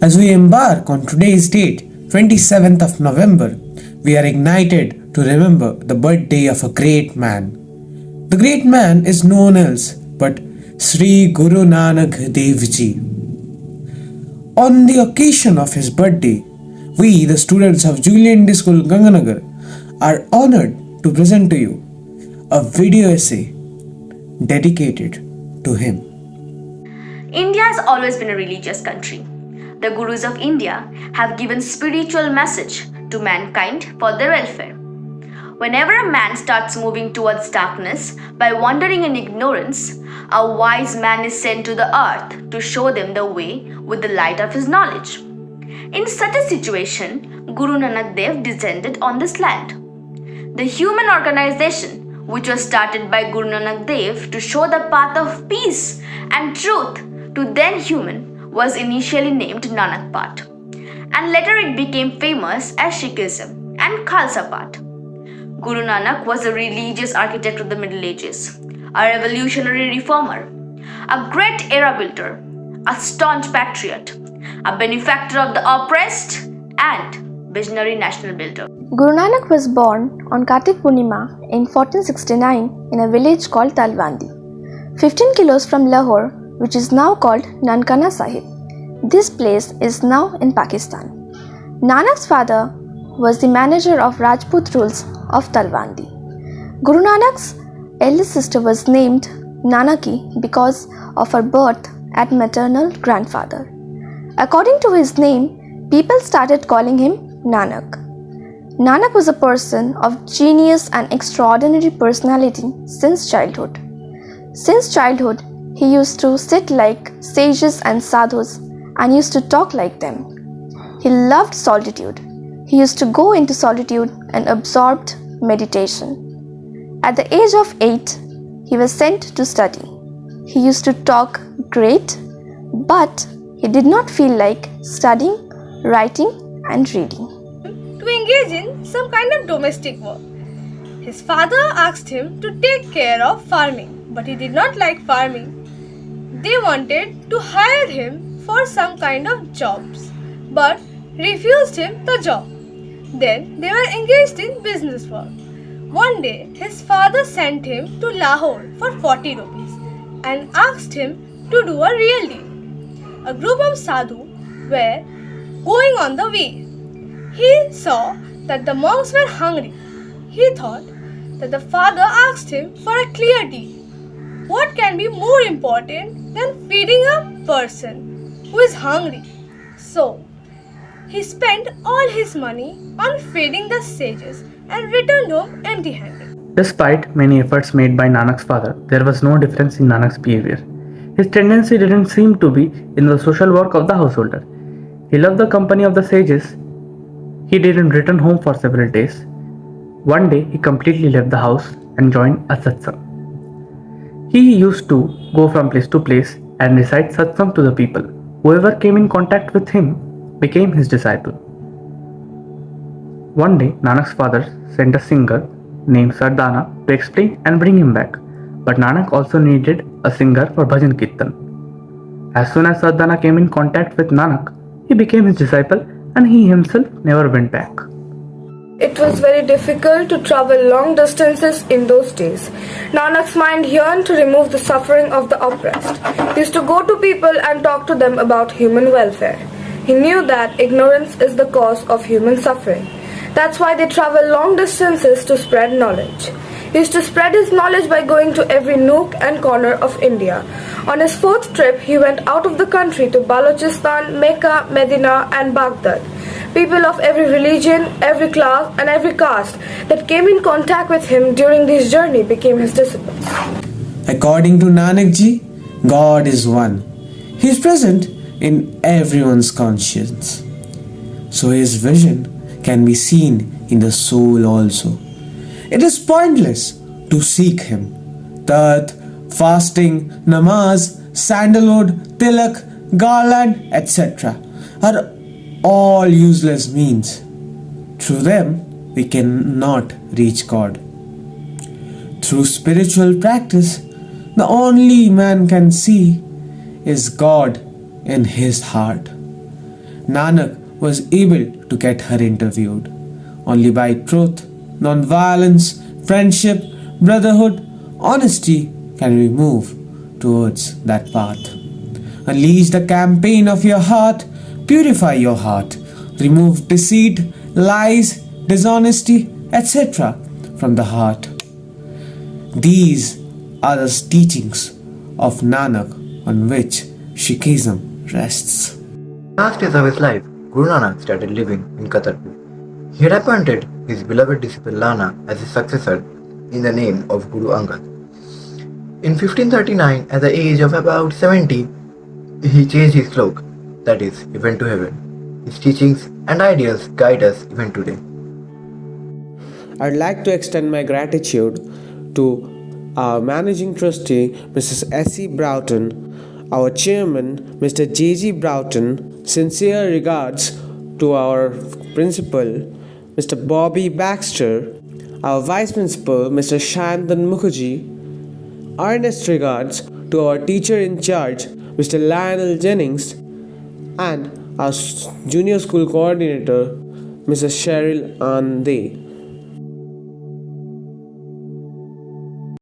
As we embark on today's date, 27th of November, we are ignited to remember the birthday of a great man. The great man is no one else but Sri Guru Nanak Dev Ji. On the occasion of his birthday, we, the students of Jayanti School Ganganagar, are honored to present to you a video essay dedicated to him. India has always been a religious country. The Gurus of India have given spiritual message to mankind for their welfare. Whenever a man starts moving towards darkness by wandering in ignorance, a wise man is sent to the earth to show them the way with the light of his knowledge. In such a situation, Guru Nanak Dev descended on this land. The human organization, which was started by Guru Nanak Dev to show the path of peace and truth to then human, was initially named Nanak Path, and later it became famous as Sikhism and Khalsa Path. Guru Nanak was a religious architect of the Middle Ages, a revolutionary reformer, a great era builder, a staunch patriot, a benefactor of the oppressed, and visionary national builder. Guru Nanak was born on Kartik Purnima in 1469 in a village called Talwandi, 15 kilos from Lahore, which is now called Nankana Sahib. This place is now in Pakistan. Nanak's father was the manager of Rajput rules of Talwandi. Guru Nanak's eldest sister was named Nanaki because of her birth at maternal grandfather. According to his name, people started calling him Nanak. Nanak was a person of genius and extraordinary personality since childhood. Since childhood, he used to sit like sages and sadhus and used to talk like them. He loved solitude. He used to go into solitude and absorbed meditation. At the age of 8, he was sent to study. He used to talk great, but he did not feel like studying, writing, and reading. To engage in some kind of domestic work. His father asked him to take care of farming, but he did not like farming. They wanted to hire him for some kind of jobs, but refused him the job. Then they were engaged in business work. One day, his father sent him to Lahore for 40 rupees and asked him to do a real deal. A group of sadhu were going on the way. He saw that the monks were hungry. He thought that the father asked him for a clear deal. What can be more important than feeding a person who is hungry? So, he spent all his money on feeding the sages and returned home empty-handed. Despite many efforts made by Nanak's father, there was no difference in Nanak's behavior. His tendency didn't seem to be in the social work of the householder. He loved the company of the sages. He didn't return home for several days. One day, he completely left the house and joined a satsang. He used to go from place to place and recite satsang to the people. Whoever came in contact with him became his disciple. One day, Nanak's father sent a singer named Sardana to explain and bring him back. But Nanak also needed a singer for Bhajan Kirtan. As soon as Sardana came in contact with Nanak, he became his disciple and he himself never went back. It was very difficult to travel long distances in those days. Nanak's mind yearned to remove the suffering of the oppressed. He used to go to people and talk to them about human welfare. He knew that ignorance is the cause of human suffering. That's why they travel long distances to spread knowledge. He used to spread his knowledge by going to every nook and corner of India. On his 4th trip, he went out of the country to Balochistan, Mecca, Medina, and Baghdad. People of every religion, every class, and every caste that came in contact with him during this journey became his disciples. According to Nanak Ji, God is one. He is present in everyone's conscience. So his vision can be seen in the soul also. It is pointless to seek him. Tat, fasting, namaz, sandalwood, tilak, garland, etc. are all useless means. Through them, we cannot reach God. Through spiritual practice, the only man can see is God in his heart. Nanak was able to get her interviewed. Only by truth, non-violence, friendship, brotherhood, honesty can we move towards that path. Unleash the campaign of your heart, purify your heart, remove deceit, lies, dishonesty, etc. from the heart. These are the teachings of Nanak on which Sikhism rests. Last days of his life, Guru Nanak started living in Katarpur. He had appointed his beloved disciple Lana as his successor in the name of Guru Angad. In 1539, at the age of about 70, he changed his cloak, that is, he went to heaven. His teachings and ideals guide us even today. I'd like to extend my gratitude to our Managing Trustee, Mrs. S.E. Broughton, our Chairman, Mr. J.G. Broughton, sincere regards to our Principal, Mr. Bobby Baxter, our Vice Principal, Mr. Shantan Mukherjee, earnest regards to our Teacher in Charge, Mr. Lionel Jennings, and our Junior School Coordinator, Mrs. Cheryl Ande.